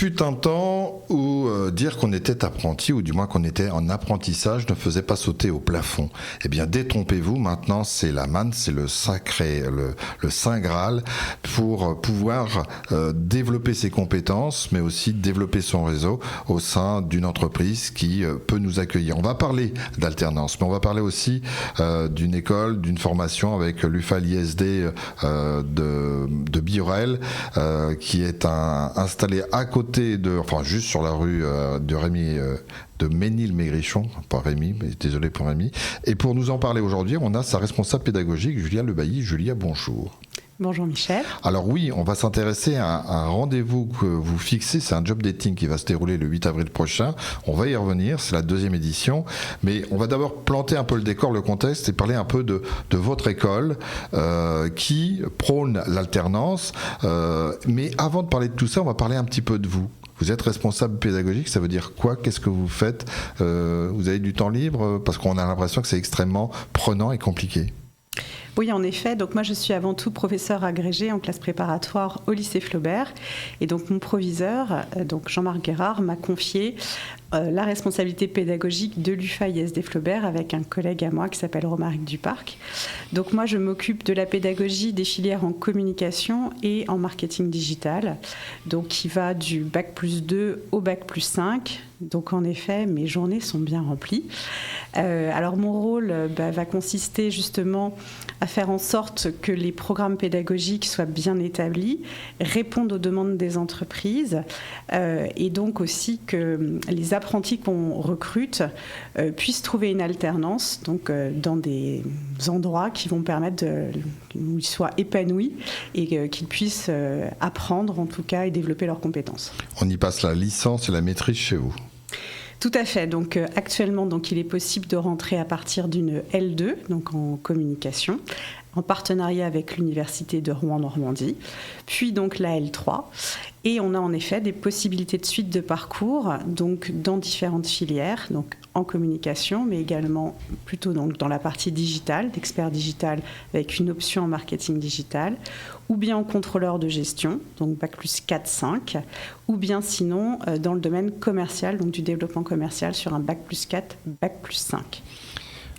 fut un temps où dire qu'on était apprenti, ou du moins qu'on était en apprentissage, ne faisait pas sauter au plafond. Eh bien, détrompez-vous, maintenant c'est la manne, c'est le sacré, le Saint Graal, pour pouvoir développer ses compétences, mais aussi développer son réseau au sein d'une entreprise qui peut nous accueillir. On va parler d'alternance, mais on va parler aussi d'une école, d'une formation avec l'UFA-l'ISD de Biorel, qui est installé à côté juste sur la rue de Rémy, de Ménil-Maigrichon, pas Rémy, mais désolé pour Rémy. Et pour nous en parler aujourd'hui, on a sa responsable pédagogique, Julia Lebailly. Julia, bonjour. Bonjour Michel. Alors oui, on va s'intéresser à un rendez-vous que vous fixez, c'est un job dating qui va se dérouler le 8 avril prochain. On va y revenir, c'est la 2e édition, mais on va d'abord planter un peu le décor, le contexte et parler un peu de votre école qui prône l'alternance. Mais avant de parler de tout ça, on va parler un petit peu de vous. Vous êtes responsable pédagogique, ça veut dire quoi? Qu'est-ce que vous faites? Vous avez du temps libre? Parce qu'on a l'impression que c'est extrêmement prenant et compliqué. Oui, en effet. Donc moi, je suis avant tout professeur agrégé en classe préparatoire au lycée Flaubert. Et donc mon proviseur, donc Jean-Marc Guérard, m'a confié la responsabilité pédagogique de l'UFA-ISD Flaubert avec un collègue à moi qui s'appelle Romaric Duparc. Donc moi, je m'occupe de la pédagogie des filières en communication et en marketing digital, donc qui va du bac+2 au bac+5. Donc en effet, mes journées sont bien remplies. Alors mon rôle va consister justement à faire en sorte que les programmes pédagogiques soient bien établis, répondent aux demandes des entreprises et donc aussi que les apprentis qu'on recrute puissent trouver une alternance donc, dans des endroits qui vont permettre où ils soient épanouis et qu'ils puissent apprendre en tout cas et développer leurs compétences. On y passe la licence et la maîtrise chez vous. Tout à fait. Donc actuellement, il est possible de rentrer à partir d'une L2, donc en communication, en partenariat avec l'Université de Rouen-Normandie, puis donc la L3. Et on a en effet des possibilités de suite de parcours, donc dans différentes filières, donc en communication, mais également plutôt donc dans la partie digitale, d'expert digital avec une option en marketing digital, ou bien en contrôleur de gestion, donc bac+4, 5, ou bien sinon dans le domaine commercial, donc du développement commercial sur un bac+4, bac+5.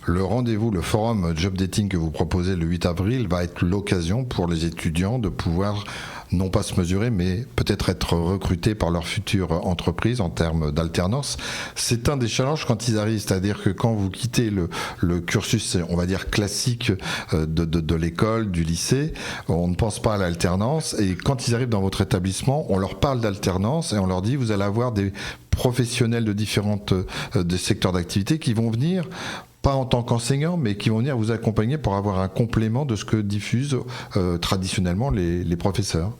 Le rendez-vous, le forum Job Dating que vous proposez le 8 avril va être l'occasion pour les étudiants de pouvoir non pas se mesurer, mais peut-être être recrutés par leur future entreprise en termes d'alternance. C'est un des challenges quand ils arrivent, c'est-à-dire que quand vous quittez le cursus, on va dire classique de l'école, du lycée, on ne pense pas à l'alternance et quand ils arrivent dans votre établissement, on leur parle d'alternance et on leur dit vous allez avoir des professionnels de différentes des secteurs d'activité qui vont venir pas en tant qu'enseignant, mais qui vont venir vous accompagner pour avoir un complément de ce que diffusent traditionnellement les professeurs.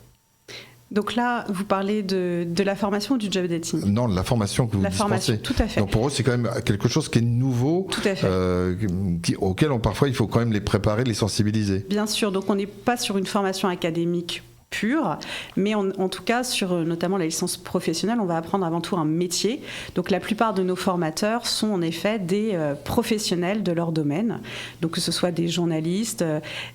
Donc là, vous parlez de la formation ou du job dating? Non, de la formation que vous dispensez. Tout à fait. Donc pour eux, c'est quand même quelque chose qui est nouveau, tout à fait. Auquel parfois il faut quand même les préparer, les sensibiliser. Bien sûr, donc on n'est pas sur une formation académique pure, mais en tout cas sur notamment la licence professionnelle, on va apprendre avant tout un métier. Donc la plupart de nos formateurs sont en effet des professionnels de leur domaine, donc que ce soit des journalistes,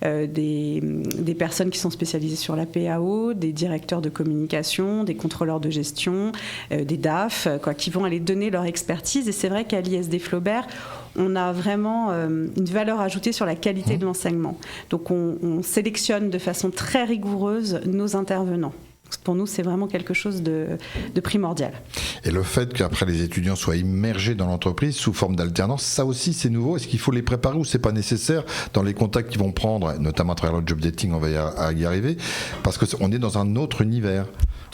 des personnes qui sont spécialisées sur la PAO, des directeurs de communication, des contrôleurs de gestion, des DAF, qui vont aller donner leur expertise. Et c'est vrai qu'à l'ISD Flaubert, on a vraiment une valeur ajoutée sur la qualité de l'enseignement. Donc on sélectionne de façon très rigoureuse nos intervenants. Pour nous, c'est vraiment quelque chose de primordial. Et le fait qu'après les étudiants soient immergés dans l'entreprise sous forme d'alternance, ça aussi c'est nouveau. Est-ce qu'il faut les préparer ou c'est pas nécessaire dans les contacts qu'ils vont prendre, notamment à travers le job dating, on va y arriver, parce qu'on est dans un autre univers.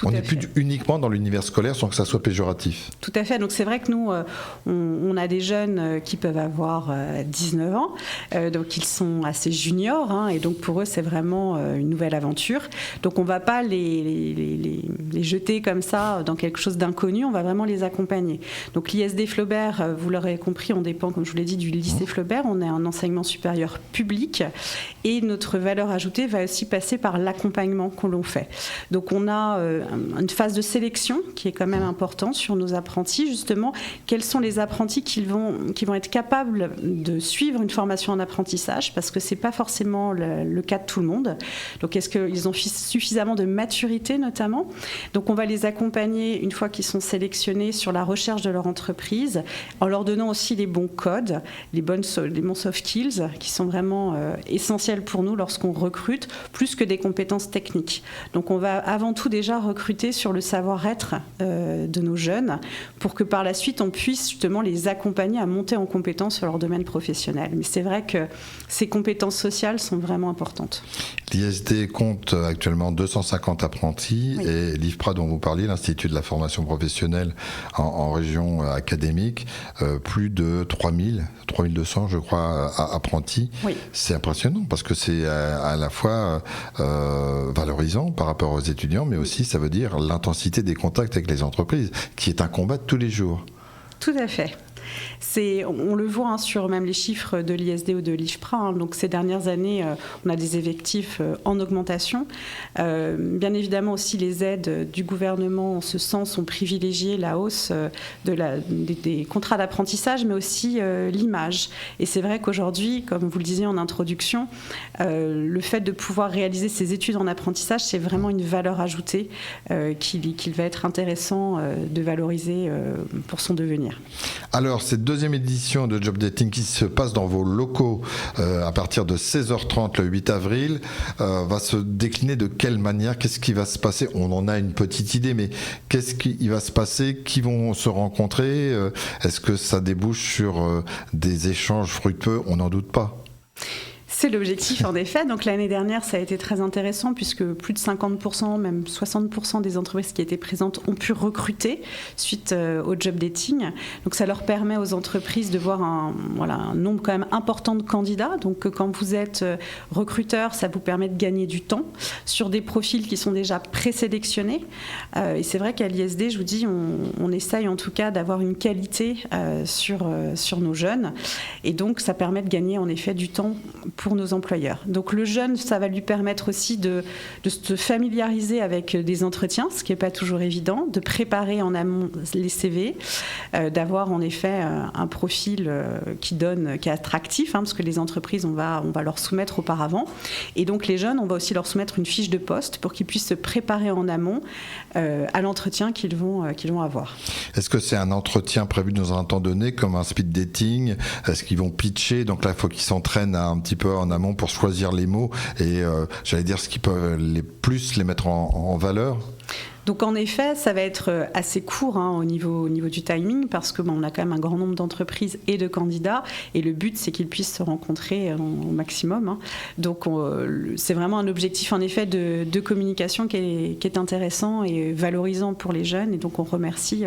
On n'est plus uniquement dans l'univers scolaire sans que ça soit péjoratif. Tout à fait. Donc c'est vrai que nous, on a des jeunes qui peuvent avoir 19 ans, donc ils sont assez juniors, et donc pour eux c'est vraiment une nouvelle aventure. Donc on ne va pas les jeter comme ça dans quelque chose d'inconnu, on va vraiment les accompagner. Donc l'ISD Flaubert, vous l'aurez compris, on dépend, comme je vous l'ai dit, du lycée Flaubert. On est un enseignement supérieur public et notre valeur ajoutée va aussi passer par l'accompagnement que l'on fait. Donc on a une phase de sélection qui est quand même importante sur nos apprentis, justement. Quels sont les apprentis qui vont être capables de suivre une formation en apprentissage, parce que c'est pas forcément le cas de tout le monde. Donc est-ce qu'ils ont suffisamment de maturité notamment? Donc on va les accompagner une fois qu'ils sont sélectionnés sur la recherche de leur entreprise, en leur donnant aussi les bons codes, les bons soft skills qui sont vraiment essentiels pour nous lorsqu'on recrute, plus que des compétences techniques. Donc on va avant tout déjà recruter sur le savoir-être de nos jeunes, pour que par la suite on puisse justement les accompagner à monter en compétences sur leur domaine professionnel. Mais c'est vrai que ces compétences sociales sont vraiment importantes. L'ISD compte actuellement 250 apprentis, oui. Et l'IFPRA dont vous parliez, l'Institut de la formation professionnelle en région académique, plus de 3200 je crois apprentis. Oui. C'est impressionnant parce que c'est à la fois valorisant par rapport aux étudiants, mais aussi ça veut dire l'intensité des contacts avec les entreprises, qui est un combat de tous les jours. Tout à fait. On le voit sur même les chiffres de l'ISD ou de l'IFPRA. Donc ces dernières années, on a des effectifs en augmentation. Bien évidemment aussi les aides du gouvernement en ce sens sont privilégiées, la hausse des contrats d'apprentissage, mais aussi l'image. Et c'est vrai qu'aujourd'hui, comme vous le disiez en introduction, le fait de pouvoir réaliser ces études en apprentissage, c'est vraiment une valeur ajoutée qu'il va être intéressant de valoriser pour son devenir. Alors, cette deuxième édition de Job Dating qui se passe dans vos locaux à partir de 16h30 le 8 avril va se décliner de quelle manière? Qu'est-ce qui va se passer? On en a une petite idée, mais qu'est-ce qui va se passer? Qui vont se rencontrer? Est-ce que ça débouche sur des échanges fructueux? On n'en doute pas. C'est l'objectif en effet. Donc l'année dernière, ça a été très intéressant puisque plus de 50%, même 60% des entreprises qui étaient présentes ont pu recruter suite au job dating. Donc ça leur permet aux entreprises de voir un nombre quand même important de candidats. Donc quand vous êtes recruteur, ça vous permet de gagner du temps sur des profils qui sont déjà présélectionnés. Et c'est vrai qu'à l'ISD, je vous dis, on essaye en tout cas d'avoir une qualité sur nos jeunes. Et donc ça permet de gagner en effet du temps pour nos employeurs. Donc le jeune, ça va lui permettre aussi de se familiariser avec des entretiens, ce qui n'est pas toujours évident, de préparer en amont les CV, d'avoir en effet un profil qui est attractif, parce que les entreprises, on va leur soumettre auparavant. Et donc les jeunes, on va aussi leur soumettre une fiche de poste pour qu'ils puissent se préparer en amont à l'entretien qu'ils vont avoir. Est-ce que c'est un entretien prévu dans un temps donné, comme un speed dating? Est-ce qu'ils vont pitcher? Donc là, il faut qu'ils s'entraînent un petit peu en amont pour choisir les mots et j'allais dire ce qui peut les mettre en valeur. Donc en effet, ça va être assez court au niveau du timing parce que on a quand même un grand nombre d'entreprises et de candidats et le but c'est qu'ils puissent se rencontrer au maximum. Donc c'est vraiment un objectif en effet de communication qui est intéressant et valorisant pour les jeunes et donc on remercie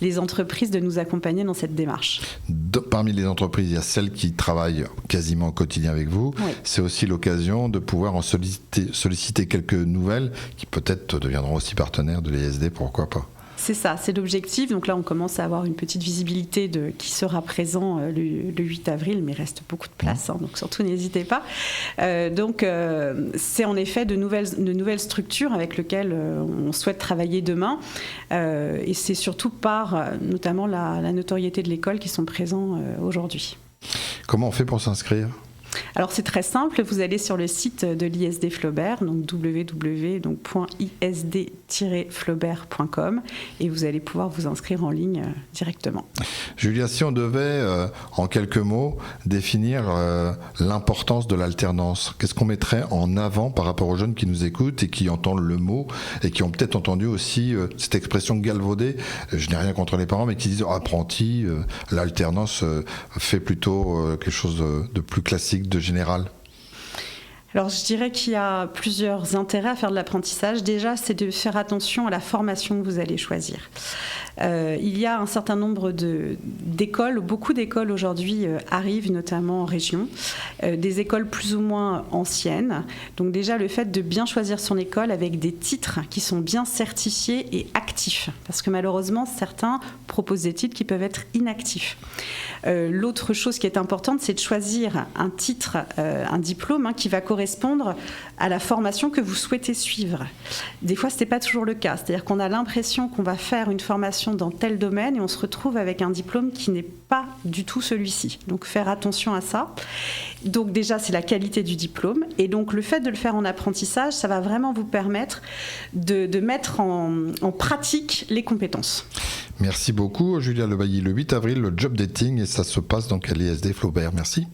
les entreprises de nous accompagner dans cette démarche. Parmi les entreprises, il y a celles qui travaillent quasiment au quotidien avec vous. Oui. C'est aussi l'occasion de pouvoir en solliciter quelques nouvelles qui peut-être deviendront aussi partenaires de l'ISD, pourquoi pas. C'est ça, c'est l'objectif. Donc là, on commence à avoir une petite visibilité de qui sera présent le 8 avril, mais il reste beaucoup de place, donc surtout n'hésitez pas. C'est en effet de nouvelles structures avec lesquelles on souhaite travailler demain. Et c'est surtout par notamment la notoriété de l'école qui sont présents aujourd'hui. Comment on fait pour s'inscrire ? Alors c'est très simple, vous allez sur le site de l'ISD Flaubert, donc www.isd-flaubert.com et vous allez pouvoir vous inscrire en ligne directement. Julia, si on devait en quelques mots définir l'importance de l'alternance, qu'est-ce qu'on mettrait en avant par rapport aux jeunes qui nous écoutent et qui entendent le mot et qui ont peut-être entendu aussi cette expression galvaudée, je n'ai rien contre les parents, mais qui disent apprenti, l'alternance fait plutôt quelque chose de plus classique, de général? Alors je dirais qu'il y a plusieurs intérêts à faire de l'apprentissage. Déjà, c'est de faire attention à la formation que vous allez choisir. Il y a un certain nombre d'écoles, beaucoup d'écoles aujourd'hui arrivent, notamment en région, des écoles plus ou moins anciennes. Donc déjà, le fait de bien choisir son école avec des titres qui sont bien certifiés et actifs, parce que malheureusement, certains proposent des titres qui peuvent être inactifs. L'autre chose qui est importante, c'est de choisir un titre, un diplôme qui va correspondre à la formation que vous souhaitez suivre. Des fois, ce n'est pas toujours le cas. C'est-à-dire qu'on a l'impression qu'on va faire une formation dans tel domaine et on se retrouve avec un diplôme qui n'est pas du tout celui-ci. Donc, faire attention à ça. Donc, déjà, c'est la qualité du diplôme. Et donc, le fait de le faire en apprentissage, ça va vraiment vous permettre de mettre en pratique les compétences. Merci beaucoup, Julia Lebailly. Le 8 avril, le job dating, et ça se passe donc à l'ISD Flaubert. Merci.